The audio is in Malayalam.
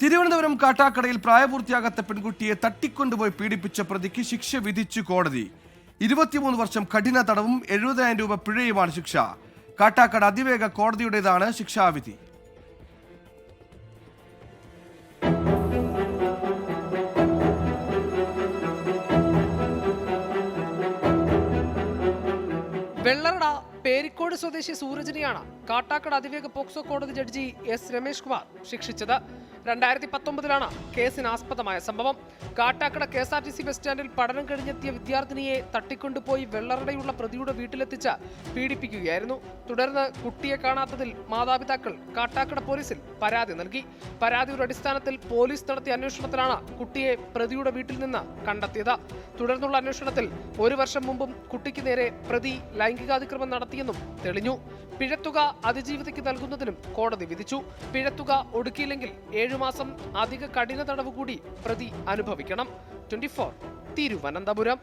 തിരുവനന്തപുരം കാട്ടാക്കടയിൽ പ്രായപൂർത്തിയാകാത്ത പെൺകുട്ടിയെ തട്ടിക്കൊണ്ടുപോയി പീഡിപ്പിച്ച പ്രതിക്ക് ശിക്ഷ വിധിച്ചു കോടതി. 23 വർഷം കഠിന തടവും 70,000 രൂപ പിഴയുമാണ് ശിക്ഷ. കാട്ടാക്കട അതിവേഗ കോടതിയുടേതാണ് ശിക്ഷാവിധി. വെള്ളറട പേരിക്കോട് സ്വദേശി സൂരജിനെയാണ് കാട്ടാക്കട അതിവേഗ പോക്സോ കോടതി ജഡ്ജി എസ് രമേഷ് കുമാർ ശിക്ഷിച്ചത്. 2019 കേസിനാസ്പദമായ സംഭവം. കാട്ടാക്കട KSRTC ബസ് സ്റ്റാൻഡിൽ പഠനം കഴിഞ്ഞെത്തിയ വിദ്യാർത്ഥിനിയെ തട്ടിക്കൊണ്ടുപോയി വെള്ളറടയുള്ള പ്രതിയുടെ വീട്ടിലെത്തിച്ച് പീഡിപ്പിക്കുകയായിരുന്നു. തുടർന്ന് കുട്ടിയെ കാണാത്തതിൽ മാതാപിതാക്കൾ കാട്ടാക്കട പോലീസിൽ പരാതി നൽകി. പരാതിയുടെ അടിസ്ഥാനത്തിൽ പോലീസ് നടത്തിയ അന്വേഷണത്തിലാണ് കുട്ടിയെ പ്രതിയുടെ വീട്ടിൽ നിന്ന് കണ്ടെത്തിയത്. തുടർന്നുള്ള അന്വേഷണത്തിൽ 1 വർഷം മുമ്പും കുട്ടിക്ക് നേരെ പ്രതി ലൈംഗികാതിക്രമം നടത്തിയെന്നും തെളിഞ്ഞു. പിഴത്തുക അതിജീവിതയ്ക്ക് നൽകുന്നതിനും കോടതി വിധിച്ചു. പിഴത്തുക ഒടുക്കിയില്ലെങ്കിൽ 7 മാസം അധിക കഠിന തടവ് കൂടി പ്രതി അനുഭവിക്കണം. 24 തിരുവനന്തപുരം.